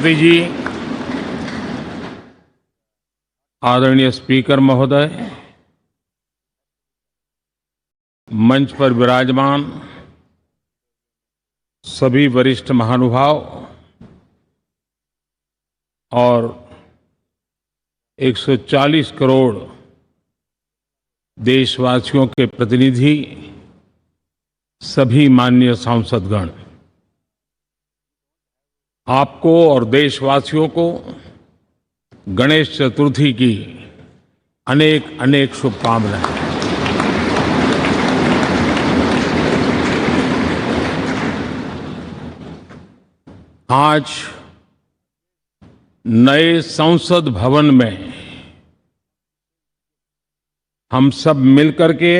सभापति जी, आदरणीय स्पीकर महोदय, मंच पर विराजमान सभी वरिष्ठ महानुभाव और 140 करोड़ देशवासियों के प्रतिनिधि, सभी माननीय सांसदगण, आपको और देशवासियों को गणेश चतुर्थी की अनेक अनेक शुभकामनाएं। आज नए संसद भवन में हम सब मिलकर के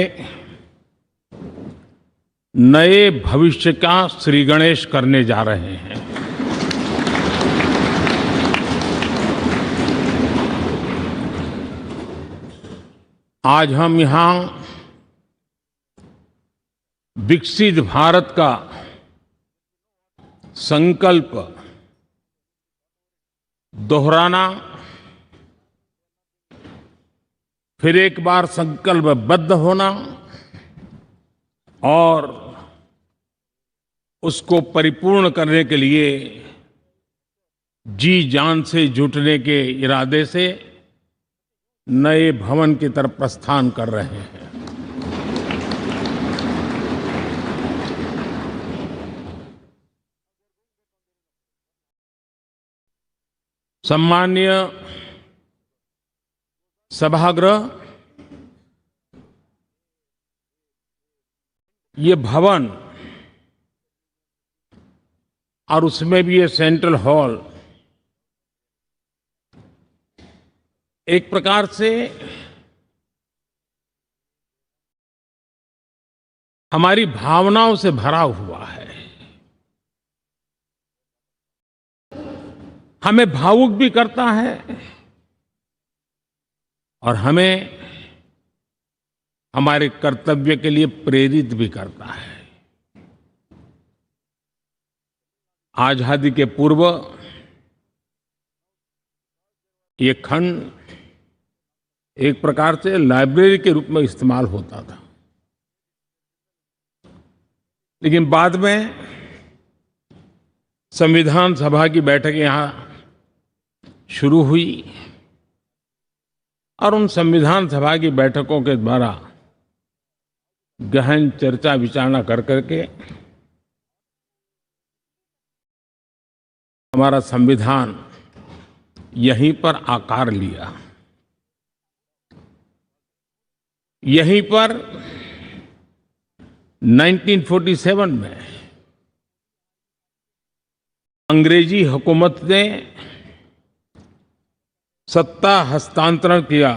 नए भविष्य का श्री गणेश करने जा रहे हैं। आज हम यहां विकसित भारत का संकल्प दोहराना, फिर एक बार संकल्पबद्ध होना और उसको परिपूर्ण करने के लिए जी जान से जुटने के इरादे से नए भवन की तरफ प्रस्थान कर रहे हैं। सम्माननीय सभागृह, ये भवन और उसमें भी ये सेंट्रल हॉल एक प्रकार से हमारी भावनाओं से भरा हुआ है। हमें भावुक भी करता है और हमें हमारे कर्तव्य के लिए प्रेरित भी करता है। आजादी के पूर्व ये खंड एक प्रकार से लाइब्रेरी के रूप में इस्तेमाल होता था, लेकिन बाद में संविधान सभा की बैठक यहां शुरू हुई और उन संविधान सभा की बैठकों के द्वारा गहन चर्चा विचारणा कर करके हमारा संविधान यहीं पर आकार लिया। यहीं पर 1947 में अंग्रेजी हुकूमत ने सत्ता हस्तांतरण किया,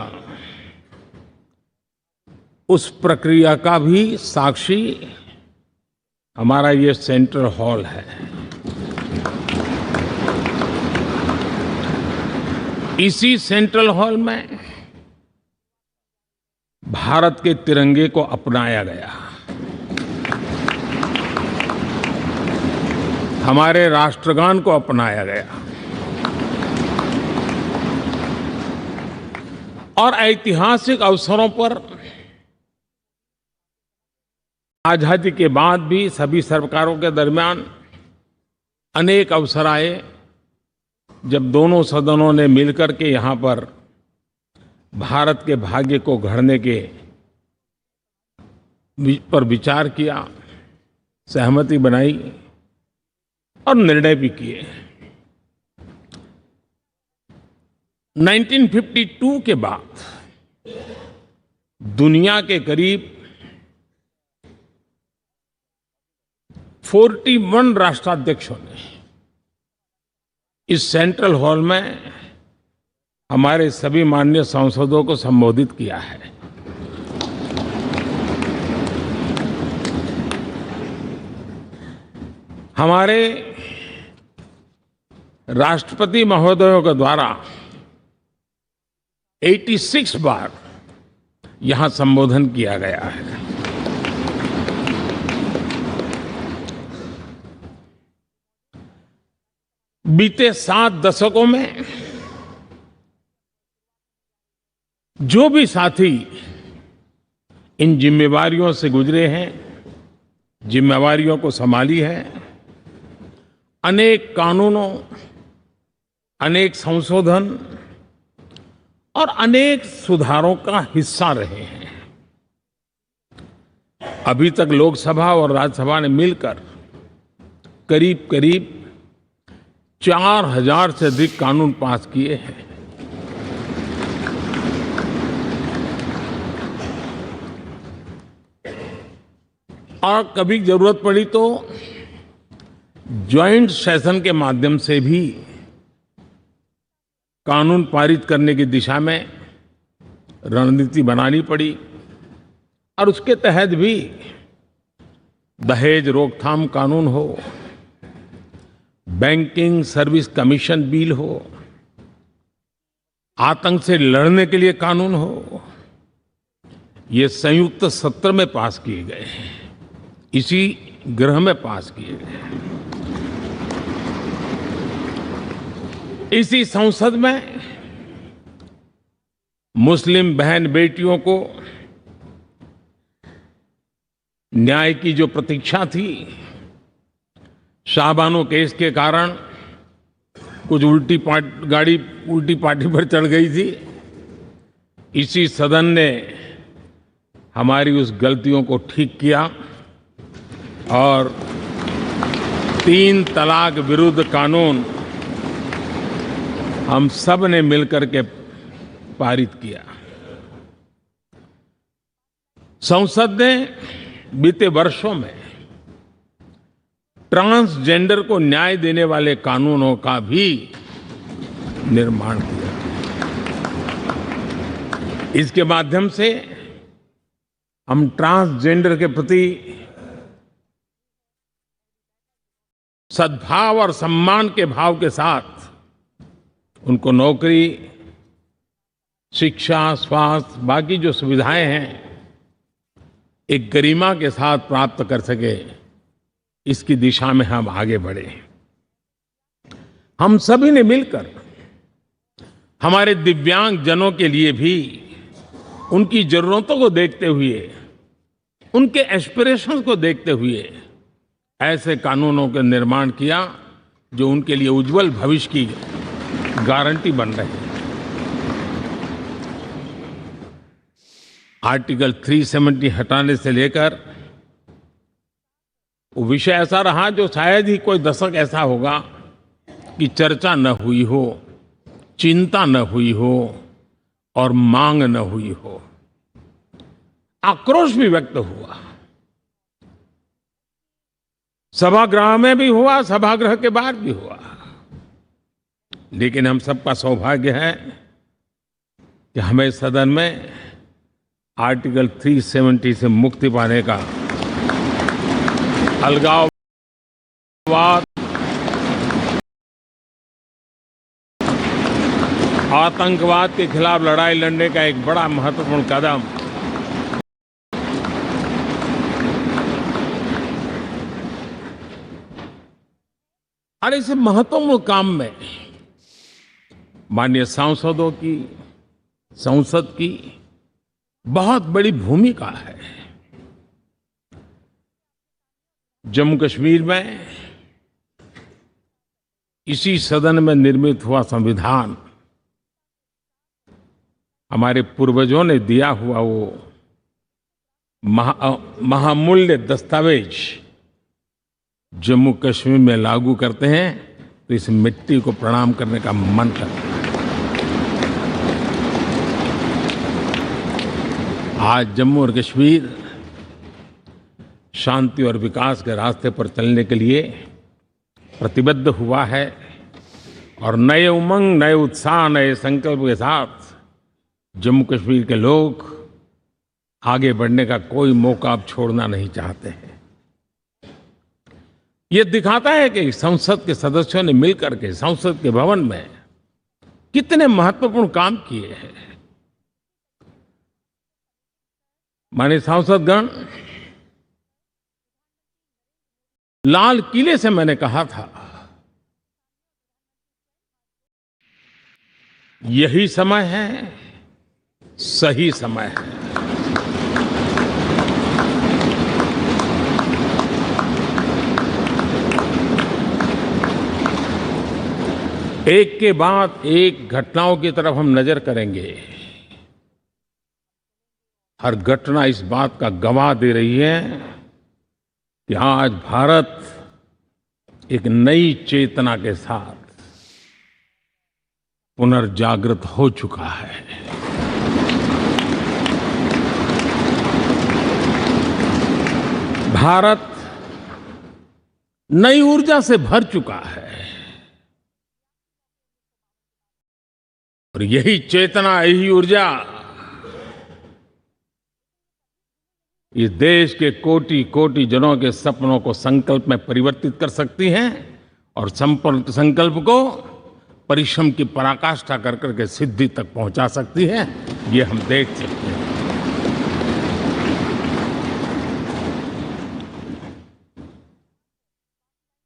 उस प्रक्रिया का भी साक्षी हमारा ये सेंट्रल हॉल है। इसी सेंट्रल हॉल में भारत के तिरंगे को अपनाया गया, हमारे राष्ट्रगान को अपनाया गया और ऐतिहासिक अवसरों पर आजादी के बाद भी सभी सरकारों के दरमियान अनेक अवसर आए जब दोनों सदनों ने मिलकर के यहां पर भारत के भाग्य को गढ़ने के पर विचार किया, सहमति बनाई और निर्णय भी किए। 1952 के बाद दुनिया के करीब 41 राष्ट्राध्यक्षों ने इस सेंट्रल हॉल में हमारे सभी माननीय सांसदों को संबोधित किया है। हमारे राष्ट्रपति महोदयों के द्वारा 86 बार यहां संबोधन किया गया है। बीते 7 दशकों में जो भी साथी इन जिम्मेवारियों से गुजरे हैं, जिम्मेवारियों को संभाली है, अनेक कानूनों, अनेक संशोधन और अनेक सुधारों का हिस्सा रहे हैं। अभी तक लोकसभा और राज्यसभा ने मिलकर करीब करीब 4000 से अधिक कानून पास किए हैं। और कभी जरूरत पड़ी तो ज्वाइंट सेशन के माध्यम से भी कानून पारित करने की दिशा में रणनीति बनानी पड़ी और उसके तहत भी दहेज रोकथाम कानून हो, बैंकिंग सर्विस कमीशन बिल हो, आतंक से लड़ने के लिए कानून हो, ये संयुक्त सत्र में पास किए गए हैं, इसी गृह में पास किए गए हैं। इसी संसद में मुस्लिम बहन बेटियों को न्याय की जो प्रतीक्षा थी, शाहबानो केस के कारण कुछ गाड़ी उल्टी पार्टी पर चढ़ गई थी। इसी सदन ने हमारी उस गलतियों को ठीक किया और 3 तलाक विरुद्ध कानून हम सब ने मिलकर के पारित किया। संसद ने बीते वर्षों में ट्रांसजेंडर को न्याय देने वाले कानूनों का भी निर्माण किया। इसके माध्यम से हम ट्रांसजेंडर के प्रति सद्भाव और सम्मान के भाव के साथ उनको नौकरी, शिक्षा, स्वास्थ्य, बाकी जो सुविधाएं हैं, एक गरिमा के साथ प्राप्त कर सके, इसकी दिशा में हम आगे बढ़े। हम सभी ने मिलकर हमारे दिव्यांग जनों के लिए भी उनकी जरूरतों को देखते हुए, उनके एस्पिरेशंस को देखते हुए ऐसे कानूनों का निर्माण किया जो उनके लिए उज्जवल भविष्य की गारंटी बन रहे हैं। आर्टिकल 370 हटाने से लेकर वो विषय ऐसा रहा जो शायद ही कोई दशक ऐसा होगा कि चर्चा न हुई हो, चिंता न हुई हो और मांग न हुई हो। आक्रोश भी व्यक्त हुआ, सभागृह में भी हुआ, सभागृह के बाहर भी हुआ। लेकिन हम सबका सौभाग्य है कि हमें सदन में आर्टिकल 370 से मुक्ति पाने का, अलगाववाद, आतंकवाद के खिलाफ लड़ाई लड़ने का एक बड़ा महत्वपूर्ण कदम और इस महत्वपूर्ण काम में माननीय सांसदों की, संसद की बहुत बड़ी भूमिका है। जम्मू कश्मीर में इसी सदन में निर्मित हुआ संविधान हमारे पूर्वजों ने दिया हुआ वो महामूल्य दस्तावेज जम्मू कश्मीर में लागू करते हैं तो इस मिट्टी को प्रणाम करने का मन करता है। आज जम्मू और कश्मीर शांति और विकास के रास्ते पर चलने के लिए प्रतिबद्ध हुआ है और नए उमंग, नए उत्साह, नए संकल्प के साथ जम्मू कश्मीर के लोग आगे बढ़ने का कोई मौका अब छोड़ना नहीं चाहते हैं। ये दिखाता है कि संसद के सदस्यों ने मिलकर के संसद के भवन में कितने महत्वपूर्ण काम किए हैं। माननीय सांसदगण, लाल किले से मैंने कहा था यही समय है, सही समय है। एक के बाद एक घटनाओं की तरफ हम नजर करेंगे। हर घटना इस बात का गवाह दे रही है कि आज भारत एक नई चेतना के साथ पुनर्जागृत हो चुका है। भारत नई ऊर्जा से भर चुका है और यही चेतना, यही ऊर्जा इस देश के कोटि कोटि जनों के सपनों को संकल्प में परिवर्तित कर सकती हैं और संकल्प को परिश्रम की पराकाष्ठा कर करके सिद्धि तक पहुंचा सकती है। ये हम देख सकते हैं।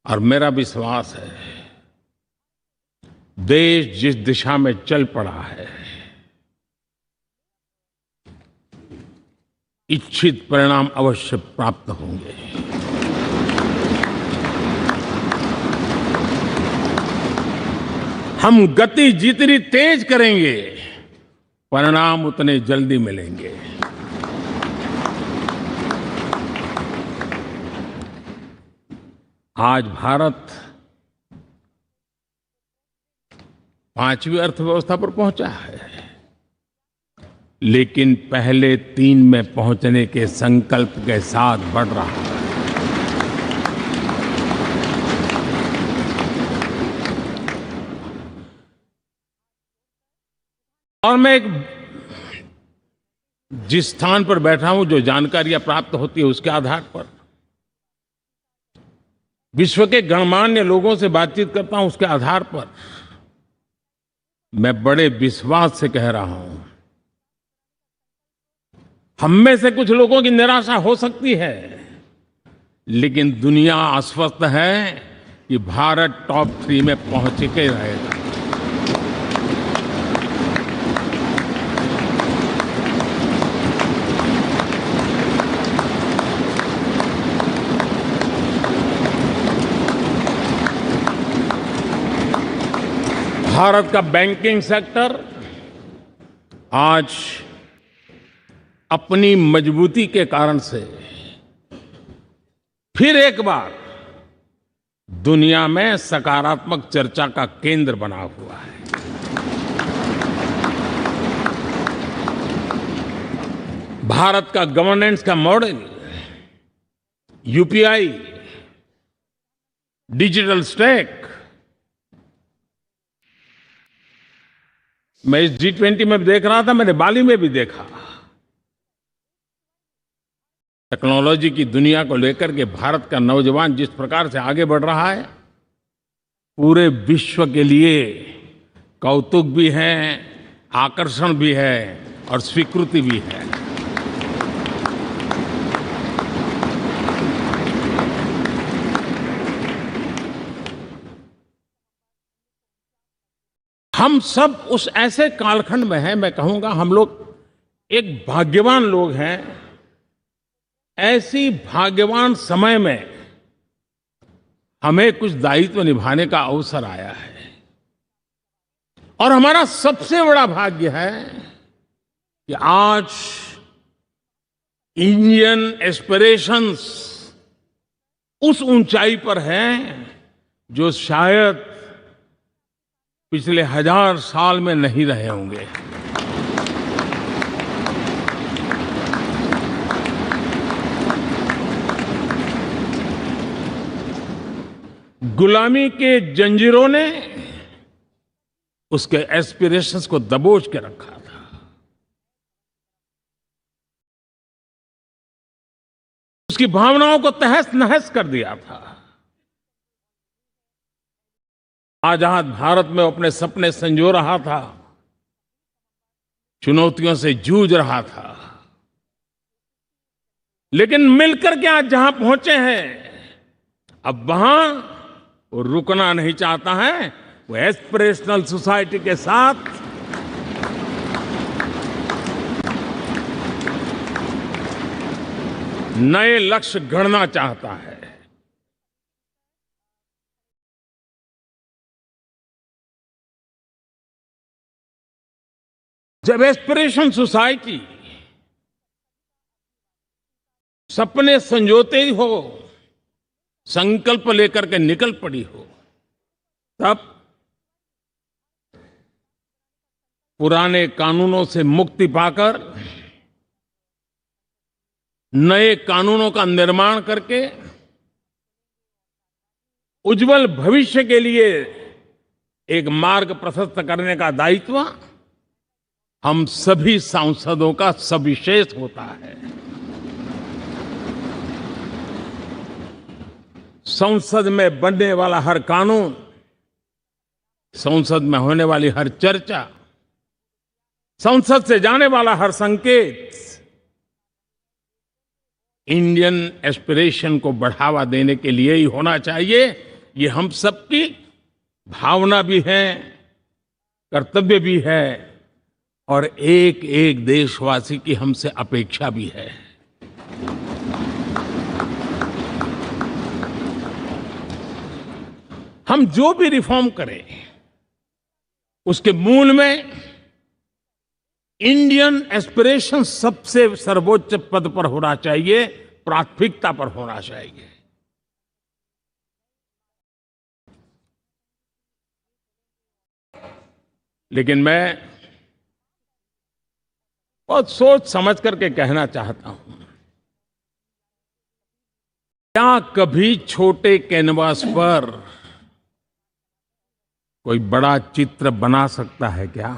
और मेरा विश्वास है, देश जिस दिशा में चल पड़ा है, इच्छित परिणाम अवश्य प्राप्त होंगे। हम गति जितनी तेज करेंगे, परिणाम उतने जल्दी मिलेंगे। आज भारत 5वीं अर्थव्यवस्था पर पहुंचा है, लेकिन पहले 3 में पहुंचने के संकल्प के साथ बढ़ रहा है। और मैं जिस स्थान पर बैठा हूं, जो जानकारियां प्राप्त होती है, उसके आधार पर विश्व के गणमान्य लोगों से बातचीत करता हूं, उसके आधार पर मैं बड़े विश्वास से कह रहा हूं, हम में से कुछ लोगों की निराशा हो सकती है, लेकिन दुनिया आश्वस्त है कि भारत टॉप 3 में पहुंच के रहेगा। भारत का बैंकिंग सेक्टर आज अपनी मजबूती के कारण से फिर एक बार दुनिया में सकारात्मक चर्चा का केंद्र बना हुआ है। भारत का गवर्नेंस का मॉडल, यूपीआई, डिजिटल स्टैक, मैं इस G20 में देख रहा था, मैंने बाली में भी देखा। टेक्नोलॉजी की दुनिया को लेकर के भारत का नौजवान जिस प्रकार से आगे बढ़ रहा है, पूरे विश्व के लिए कौतुक भी है, आकर्षण भी है और स्वीकृति भी है। हम सब उस ऐसे कालखंड में हैं, मैं कहूंगा हम लोग एक भाग्यवान लोग हैं। ऐसी भाग्यवान समय में हमें कुछ दायित्व निभाने का अवसर आया है और हमारा सबसे बड़ा भाग्य है कि आज इंडियन एस्पिरेशंस उस ऊंचाई पर हैं जो शायद पिछले 1000 साल में नहीं रहे होंगे। गुलामी के जंजीरों ने उसके एस्पिरेशंस को दबोच के रखा था। उसकी भावनाओं को तहस नहस कर दिया था। आजाद भारत में अपने सपने संजो रहा था, चुनौतियों से जूझ रहा था, लेकिन मिलकर के आज जहां पहुंचे हैं, अब वहां वो रुकना नहीं चाहता है। वो एस्पिरेशनल सोसाइटी के साथ नए लक्ष्य गढ़ना चाहता है। जब एस्पिरेशन सोसाइटी सपने संजोते ही हो, संकल्प लेकर के निकल पड़ी हो, तब पुराने कानूनों से मुक्ति पाकर नए कानूनों का निर्माण करके उज्जवल भविष्य के लिए एक मार्ग प्रशस्त करने का दायित्व हम सभी सांसदों का सविशेष होता है। संसद में बनने वाला हर कानून, संसद में होने वाली हर चर्चा, संसद से जाने वाला हर संकेत इंडियन एस्पिरेशन को बढ़ावा देने के लिए ही होना चाहिए। ये हम सबकी भावना भी है, कर्तव्य भी है और एक एक देशवासी की हमसे अपेक्षा भी है। हम जो भी रिफॉर्म करें उसके मूल में इंडियन एस्पिरेशन सबसे सर्वोच्च पद पर होना चाहिए, प्राथमिकता पर होना चाहिए। लेकिन मैं बहुत सोच समझ करके कहना चाहता हूं, क्या कभी छोटे कैनवास पर कोई बड़ा चित्र बना सकता है क्या?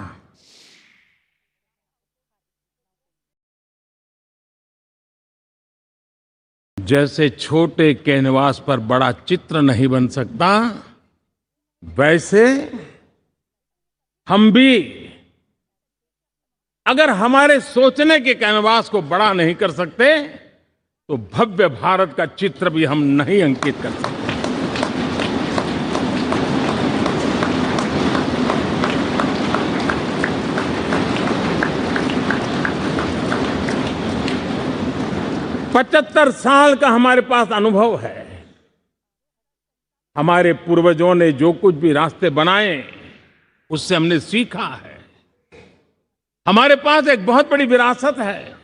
जैसे छोटे कैनवास पर बड़ा चित्र नहीं बन सकता, वैसे हम भी अगर हमारे सोचने के कैनवास को बड़ा नहीं कर सकते तो भव्य भारत का चित्र भी हम नहीं अंकित कर सकते। पचहत्तर साल का हमारे पास अनुभव है। हमारे पूर्वजों ने जो कुछ भी रास्ते बनाए उससे हमने सीखा है। हमारे पास एक बहुत बड़ी विरासत है।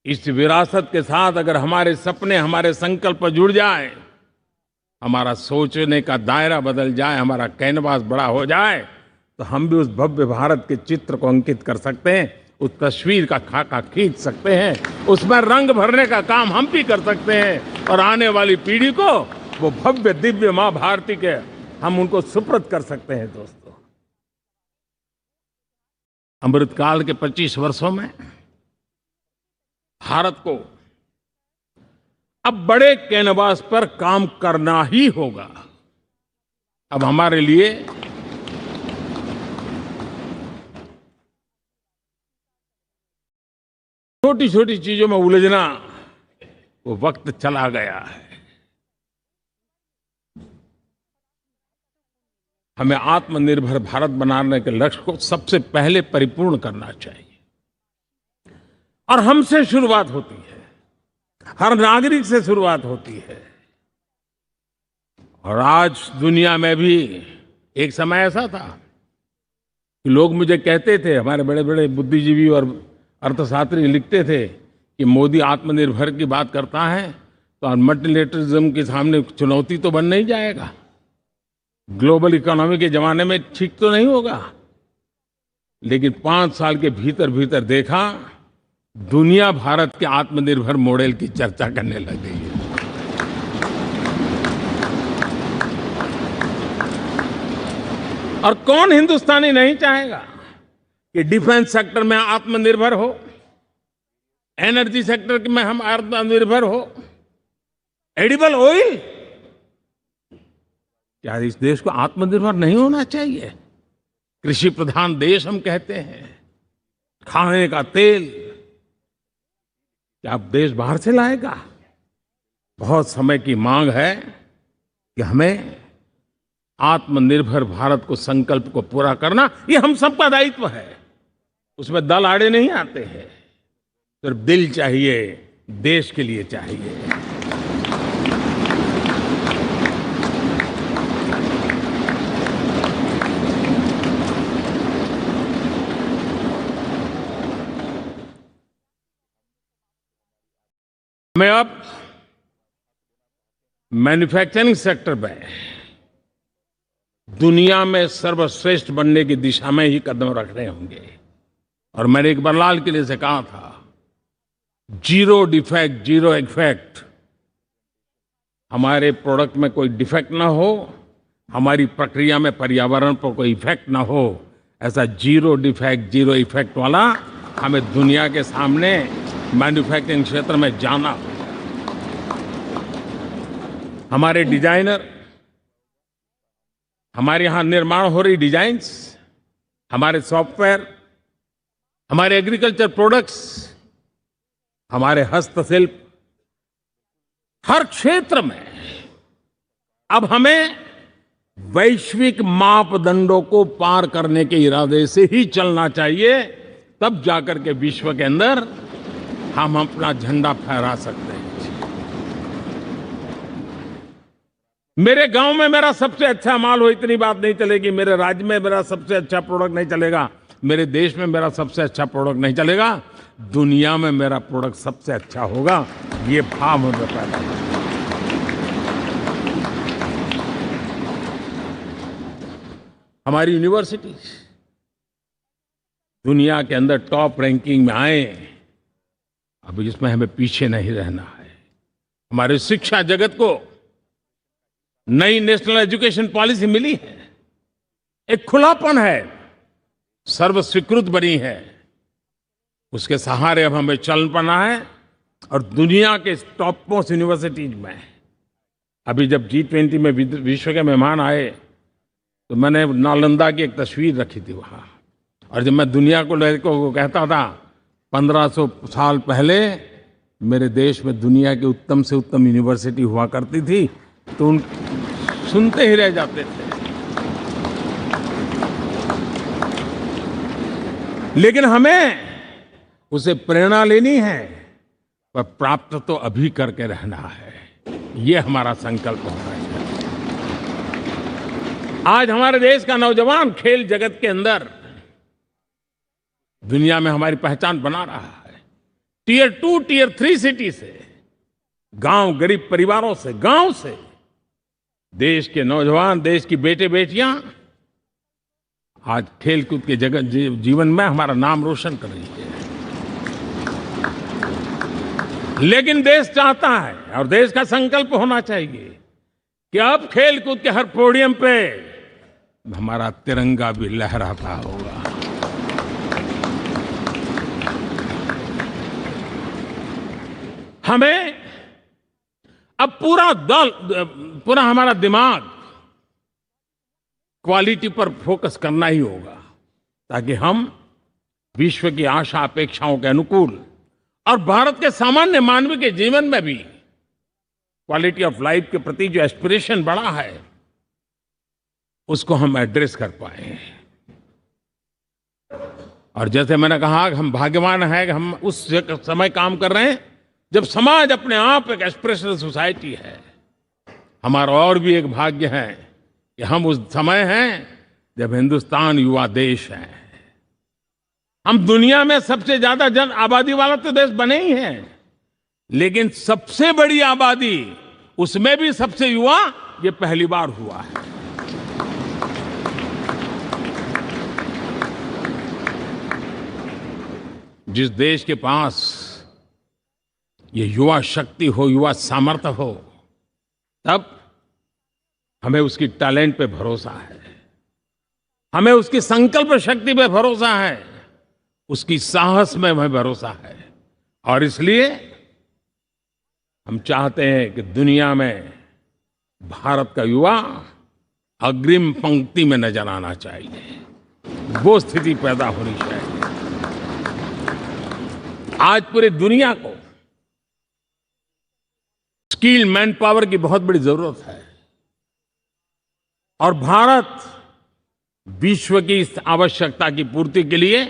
इस विरासत के साथ अगर हमारे सपने, हमारे संकल्प जुड़ जाए, हमारा सोचने का दायरा बदल जाए, हमारा कैनवास बड़ा हो जाए, तो हम भी उस भव्य भारत के चित्र को अंकित कर सकते हैं, उस तस्वीर का खाका खींच सकते हैं, उसमें रंग भरने का काम हम भी कर सकते हैं और आने वाली पीढ़ी को वो भव्य दिव्य मां भारती के हम उनको सुपुर्द कर सकते हैं। दोस्तों, अमृतकाल के 25 वर्षों में भारत को अब बड़े कैनवास पर काम करना ही होगा। अब हमारे लिए छोटी छोटी चीजों में उलझना वो वक्त चला गया है। हमें आत्मनिर्भर भारत बनाने के लक्ष्य को सबसे पहले परिपूर्ण करना चाहिए और हमसे शुरुआत होती है, हर नागरिक से शुरुआत होती है। और आज दुनिया में भी एक समय ऐसा था कि लोग मुझे कहते थे, हमारे बड़े बड़े बुद्धिजीवी और अर्थशास्त्री लिखते थे कि मोदी आत्मनिर्भर की बात करता है तो मल्टीलेटरलिज्म के सामने चुनौती तो बन नहीं जाएगा, ग्लोबल इकोनॉमी के जमाने में ठीक तो नहीं होगा। लेकिन 5 साल के भीतर भीतर देखा, दुनिया भारत के आत्मनिर्भर मॉडल की चर्चा करने लग गई है। और कौन हिंदुस्तानी नहीं चाहेगा कि डिफेंस सेक्टर में आत्मनिर्भर हो, एनर्जी सेक्टर में हम आत्मनिर्भर हो, एडिबल ऑयल, क्या इस देश को आत्मनिर्भर नहीं होना चाहिए? कृषि प्रधान देश हम कहते हैं, खाने का तेल क्या अब देश बाहर से लाएगा? बहुत समय की मांग है कि हमें आत्मनिर्भर भारत को संकल्प को पूरा करना, ये हम सबका दायित्व है। उसमें दल आड़े नहीं आते हैं, सिर्फ दिल चाहिए, देश के लिए चाहिए। हमें अब मैन्युफैक्चरिंग सेक्टर में दुनिया में सर्वश्रेष्ठ बनने की दिशा में ही कदम रखने होंगे। और मैंने इकबाल लाल किले से कहा था, जीरो डिफेक्ट जीरो इफेक्ट। हमारे प्रोडक्ट में कोई डिफेक्ट ना हो, हमारी प्रक्रिया में पर्यावरण पर कोई इफेक्ट ना हो, ऐसा जीरो डिफेक्ट जीरो इफेक्ट वाला हमें दुनिया के सामने मैन्युफैक्चरिंग क्षेत्र में जाना हो। हमारे डिजाइनर, हमारे यहां निर्माण हो रही डिजाइन्स, हमारे सॉफ्टवेयर, हमारे एग्रीकल्चर प्रोडक्ट्स, हमारे हस्तशिल्प, हर क्षेत्र में अब हमें वैश्विक मापदंडों को पार करने के इरादे से ही चलना चाहिए। तब जाकर के विश्व के अंदर हम अपना झंडा फहरा सकते हैं। मेरे गांव में मेरा सबसे अच्छा माल हो, इतनी बात नहीं चलेगी। मेरे राज्य में मेरा सबसे अच्छा प्रोडक्ट नहीं चलेगा। मेरे देश में मेरा सबसे अच्छा प्रोडक्ट नहीं चलेगा। दुनिया में मेरा प्रोडक्ट सबसे अच्छा होगा, ये भाव हमें पैदा होगा। हमारी यूनिवर्सिटीज दुनिया के अंदर टॉप रैंकिंग में आए, अब इसमें हमें पीछे नहीं रहना है। हमारे शिक्षा जगत को नई नेशनल एजुकेशन पॉलिसी मिली है, एक खुलापन है, सर्व स्वीकृत बनी है। उसके सहारे अब हमें चल पड़ना है। और दुनिया के टॉप मोस्ट यूनिवर्सिटीज में अभी जब G20 में विश्व के मेहमान आए तो मैंने नालंदा की एक तस्वीर रखी थी वहां। और जब मैं दुनिया को कहता था 1500 साल पहले मेरे देश में दुनिया की उत्तम से उत्तम यूनिवर्सिटी हुआ करती थी, तो उन सुनते ही रह जाते थे। लेकिन हमें उसे प्रेरणा लेनी है, पर प्राप्त तो अभी करके रहना है। ये हमारा संकल्प होना चाहिए। आज हमारे देश का नौजवान खेल जगत के अंदर दुनिया में हमारी पहचान बना रहा है। टियर 2, टियर 3 सिटी से, गांव, गरीब परिवारों से, गांव से देश के नौजवान, देश की बेटे बेटियां आज खेलकूद के जगत जीवन में हमारा नाम रोशन कर रही है। लेकिन देश चाहता है और देश का संकल्प होना चाहिए कि अब खेलकूद के हर पोडियम पे हमारा तिरंगा भी लहराता होगा। हमें अब पूरा हमारा दिमाग क्वालिटी पर फोकस करना ही होगा, ताकि हम विश्व की आशा अपेक्षाओं के अनुकूल और भारत के सामान्य मानव के जीवन में भी क्वालिटी ऑफ लाइफ के प्रति जो एस्पिरेशन बढ़ा है, उसको हम एड्रेस कर पाए। और जैसे मैंने कहा कि हम भाग्यवान हैं कि हम उस समय काम कर रहे हैं जब समाज अपने आप एक एस्पिरेशनल सोसाइटी है। हमारा और भी एक भाग्य है कि हम उस समय हैं जब हिंदुस्तान युवा देश है। हम दुनिया में सबसे ज्यादा जन आबादी वाला तो देश बने ही हैं, लेकिन सबसे बड़ी आबादी, उसमें भी सबसे युवा, ये पहली बार हुआ है। जिस देश के पास ये युवा शक्ति हो, युवा सामर्थ्य हो, तब हमें उसकी टैलेंट पे भरोसा है, हमें उसकी संकल्प शक्ति पे भरोसा है, उसकी साहस में हमें भरोसा है। और इसलिए हम चाहते हैं कि दुनिया में भारत का युवा अग्रिम पंक्ति में नजर आना चाहिए, वो स्थिति पैदा होनी चाहिए। आज पूरी दुनिया को स्किल मैन पावर की बहुत बड़ी जरूरत है और भारत विश्व की इस आवश्यकता की पूर्ति के लिए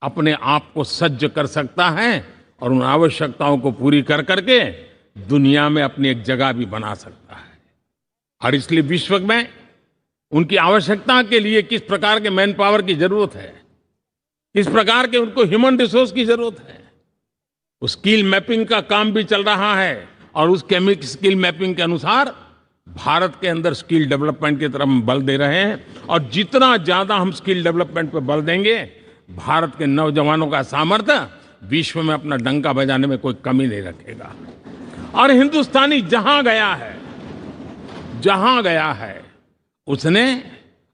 अपने आप को सज्ज कर सकता है और उन आवश्यकताओं को पूरी कर करके दुनिया में अपनी एक जगह भी बना सकता है। और इसलिए विश्व में उनकी आवश्यकता के लिए किस प्रकार के मैन पावर की जरूरत है, किस प्रकार के उनको ह्यूमन रिसोर्स की जरूरत है, उस स्किल मैपिंग का काम भी चल रहा है। और उस स्किल मैपिंग के अनुसार भारत के अंदर स्किल डेवलपमेंट की तरफ हम बल दे रहे हैं। और जितना ज्यादा हम स्किल डेवलपमेंट पर बल देंगे, भारत के नौजवानों का सामर्थ्य विश्व में अपना डंका बजाने में कोई कमी नहीं रखेगा। और हिंदुस्तानी जहां गया है उसने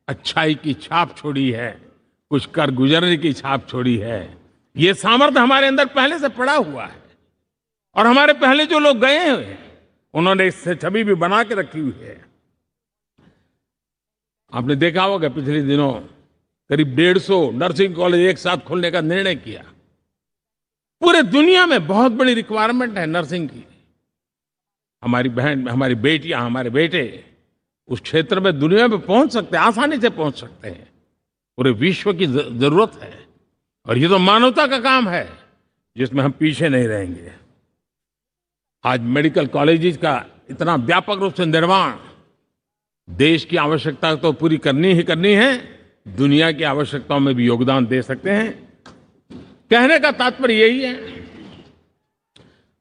अच्छाई की छाप छोड़ी है, कुछ कर गुजरने की छाप छोड़ी है। ये सामर्थ्य हमारे अंदर पहले से पड़ा हुआ है। और हमारे पहले जो लोग गए हैं उन्होंने इससे छवि भी बना के रखी हुई है। आपने देखा होगा पिछले दिनों करीब 150 नर्सिंग कॉलेज एक साथ खोलने का निर्णय किया। पूरे दुनिया में बहुत बड़ी रिक्वायरमेंट है नर्सिंग की। हमारी बहन, हमारी बेटियां, हमारे बेटे उस क्षेत्र में दुनिया में पहुंच सकते हैं, आसानी से पहुंच सकते हैं। पूरे विश्व की जरूरत है। और ये तो मानवता का काम है जिसमें हम पीछे नहीं रहेंगे। आज मेडिकल कॉलेजेस का इतना व्यापक रूप से निर्माण, देश की आवश्यकता तो पूरी करनी ही करनी है, दुनिया की आवश्यकताओं में भी योगदान दे सकते हैं। कहने का तात्पर्य यही है,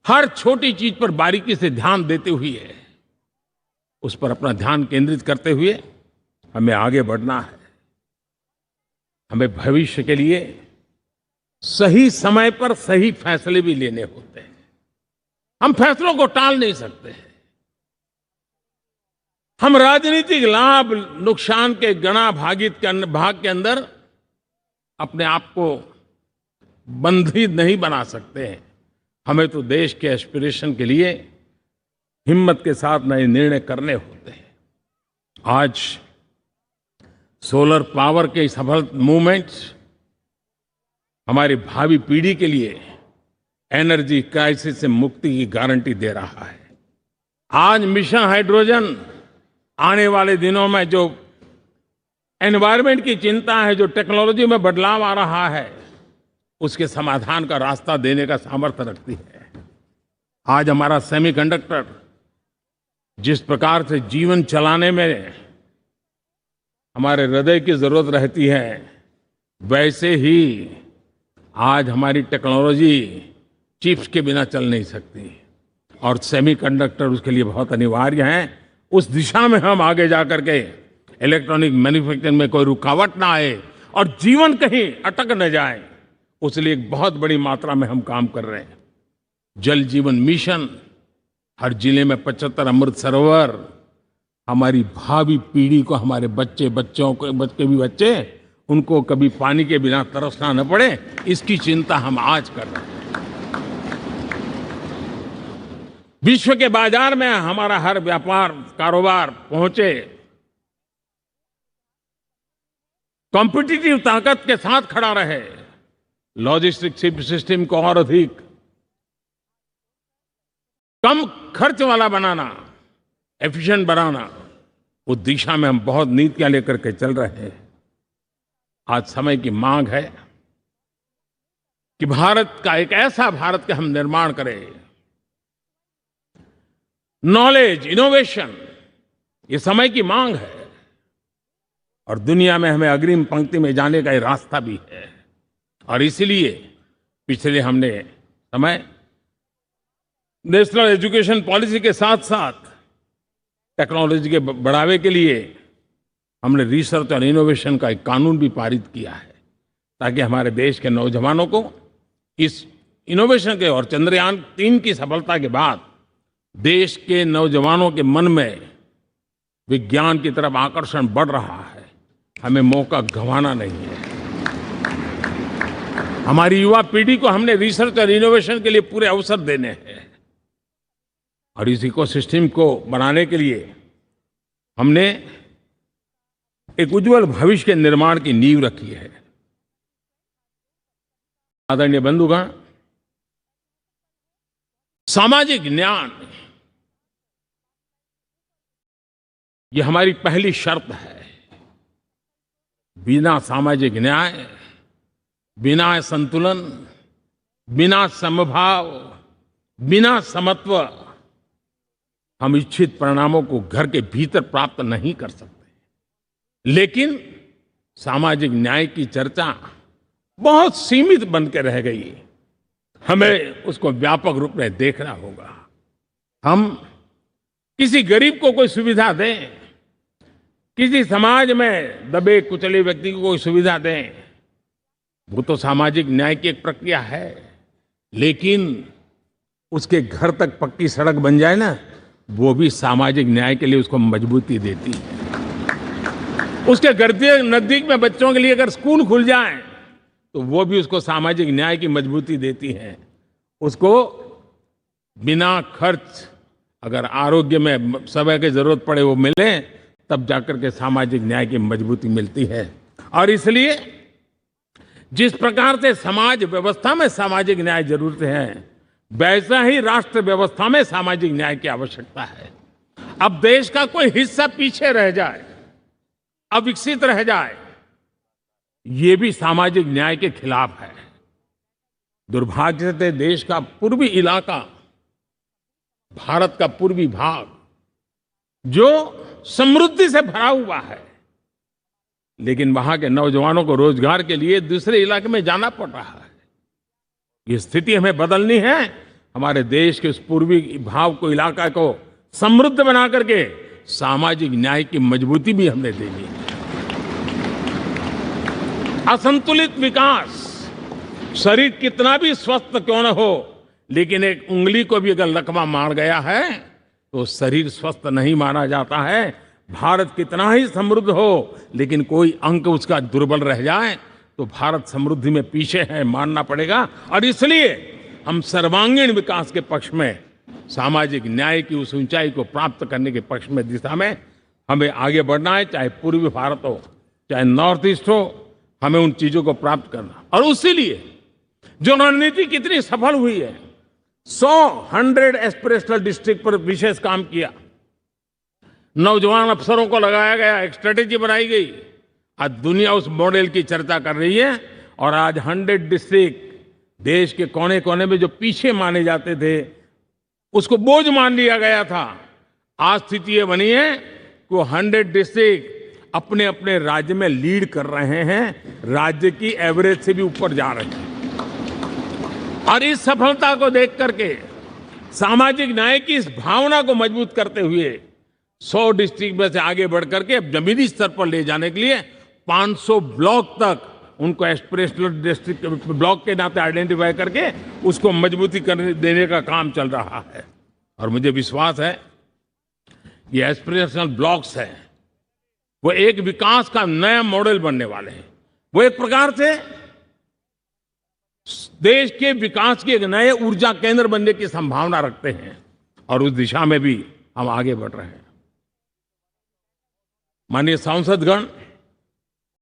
हर छोटी चीज पर बारीकी से ध्यान देते हुए, उस पर अपना ध्यान केंद्रित करते हुए हमें आगे बढ़ना है। हमें भविष्य के लिए सही समय पर सही फैसले भी लेने होते हैं। हम फैसलों को टाल नहीं सकते। हम राजनीतिक लाभ नुकसान के गणा भाग के अंदर अपने आप को बंधित नहीं बना सकते हैं। हमें तो देश के एस्पिरेशन के लिए हिम्मत के साथ नए निर्णय करने होते हैं। आज सोलर पावर के सफल मूवमेंट्स हमारी भावी पीढ़ी के लिए एनर्जी क्राइसिस से मुक्ति की गारंटी दे रहा है। आज मिशन हाइड्रोजन आने वाले दिनों में जो एनवायरमेंट की चिंता है, जो टेक्नोलॉजी में बदलाव आ रहा है, उसके समाधान का रास्ता देने का सामर्थ्य रखती है। आज हमारा सेमीकंडक्टर जिस प्रकार से जीवन चलाने में हमारे हृदय की जरूरत रहती है, वैसे ही आज हमारी टेक्नोलॉजी चिप्स के बिना चल नहीं सकती। और सेमीकंडक्टर उसके लिए बहुत अनिवार्य है। उस दिशा में हम आगे जाकर के इलेक्ट्रॉनिक मैन्युफैक्चरिंग में कोई रुकावट ना आए और जीवन कहीं अटक न जाए, उसलिए एक बहुत बड़ी मात्रा में हम काम कर रहे हैं। जल जीवन मिशन, हर जिले में 75 अमृत सरोवर, हमारी भावी पीढ़ी को, हमारे बच्चे उनको कभी पानी के बिना तरसना न पड़े, इसकी चिंता हम आज कर रहे हैं। विश्व के बाजार में हमारा हर व्यापार कारोबार पहुंचे, कॉम्पिटिटिव ताकत के साथ खड़ा रहे, लॉजिस्टिक सिस्टम को और अधिक कम खर्च वाला बनाना, एफिशिएंट बनाना, उस दिशा में हम बहुत नीतियां लेकर के चल रहे हैं। आज समय की मांग है कि भारत का एक ऐसा भारत का हम निर्माण करें। नॉलेज, इनोवेशन, ये समय की मांग है और दुनिया में हमें अग्रिम पंक्ति में जाने का ये रास्ता भी है। और इसीलिए पिछले हमने समय नेशनल एजुकेशन पॉलिसी के साथ साथ टेक्नोलॉजी के बढ़ावे के लिए हमने रिसर्च और इनोवेशन का एक कानून भी पारित किया है, ताकि हमारे देश के नौजवानों को इस इनोवेशन के और चंद्रयान 3 की सफलता के बाद देश के नौजवानों के मन में विज्ञान की तरफ आकर्षण बढ़ रहा है। हमें मौका गंवाना नहीं है। हमारी युवा पीढ़ी को हमने रिसर्च और इनोवेशन के लिए पूरे अवसर देने हैं और इस इकोसिस्टम को बनाने के लिए हमने एक उज्जवल भविष्य के निर्माण की नींव रखी है। आदरणीय बंधुगण, सामाजिक न्याय ये हमारी पहली शर्त है। बिना सामाजिक न्याय, बिना संतुलन, बिना समभाव, बिना समत्व हम इच्छित परिणामों को घर के भीतर प्राप्त नहीं कर सकते। लेकिन सामाजिक न्याय की चर्चा बहुत सीमित बन के रह गई। हमें उसको व्यापक रूप में देखना होगा। हम किसी गरीब को कोई सुविधा दें, किसी समाज में दबे कुचले व्यक्ति को कोई सुविधा दें, वो तो सामाजिक न्याय की एक प्रक्रिया है। लेकिन उसके घर तक पक्की सड़क बन जाए ना, वो भी सामाजिक न्याय के लिए उसको मजबूती देती है। उसके घर के नजदीक में बच्चों के लिए अगर स्कूल खुल जाए तो वो भी उसको सामाजिक न्याय की मजबूती देती है। उसको बिना खर्च अगर आरोग्य में समय की जरूरत पड़े वो मिले, तब जाकर के सामाजिक न्याय की मजबूती मिलती है। और इसलिए जिस प्रकार से समाज व्यवस्था में सामाजिक न्याय जरूरत है, वैसा ही राष्ट्र व्यवस्था में सामाजिक न्याय की आवश्यकता है। अब देश का कोई हिस्सा पीछे रह जाए, अविकसित रह जाए, ये भी सामाजिक न्याय के खिलाफ है। दुर्भाग्य से देश का पूर्वी इलाका, भारत का पूर्वी भाग जो समृद्धि से भरा हुआ है, लेकिन वहां के नौजवानों को रोजगार के लिए दूसरे इलाके में जाना पड़ रहा है। ये स्थिति हमें बदलनी है। हमारे देश के उस पूर्वी भाव को, इलाका को समृद्ध बना करके सामाजिक न्याय की मजबूती भी हमने देनी है। असंतुलित विकास, शरीर कितना भी स्वस्थ क्यों न हो, लेकिन एक उंगली को भी अगर लकवा मार गया है तो शरीर स्वस्थ नहीं माना जाता है। भारत कितना ही समृद्ध हो, लेकिन कोई अंग उसका दुर्बल रह जाए तो भारत समृद्धि में पीछे है, मानना पड़ेगा। और इसलिए हम सर्वांगीण विकास के पक्ष में, सामाजिक न्याय की उस ऊंचाई को प्राप्त करने के पक्ष में, दिशा में हमें आगे बढ़ना है। चाहे पूर्वी भारत हो, चाहे नॉर्थ ईस्ट हो, हमें उन चीजों को प्राप्त करना। और उसी लिए जो रणनीति कितनी सफल हुई है, 100 एस्पिरेशनल डिस्ट्रिक्ट पर विशेष काम किया, नौजवान अफसरों को लगाया गया, एक स्ट्रेटेजी बनाई गई। आज दुनिया उस मॉडल की चर्चा कर रही है। और आज 100 डिस्ट्रिक्ट, देश के कोने कोने में जो पीछे माने जाते थे, उसको बोझ मान लिया गया था। आज स्थिति ये बनी है कि वो 100 डिस्ट्रिक्ट अपने अपने राज्य में लीड कर रहे हैं, राज्य की एवरेज से भी ऊपर जा रहे हैं। और इस सफलता को देख करके, सामाजिक न्याय की इस भावना को मजबूत करते हुए 100 डिस्ट्रिक्ट में से आगे बढ़ करके अब जमीनी स्तर पर ले जाने के लिए 500 ब्लॉक तक उनको एस्पिरेशनल डिस्ट्रिक्ट ब्लॉक के नाते आइडेंटिफाई करके उसको मजबूती करने देने का काम चल रहा है। और मुझे विश्वास है ये एस्पिरेशनल ब्लॉक्स है, वो एक विकास का नया मॉडल बनने वाले हैं। वो एक प्रकार से देश के विकास के एक नए ऊर्जा केंद्र बनने की संभावना रखते हैं। और उस दिशा में भी हम आगे बढ़ रहे हैं। माननीय सांसदगण,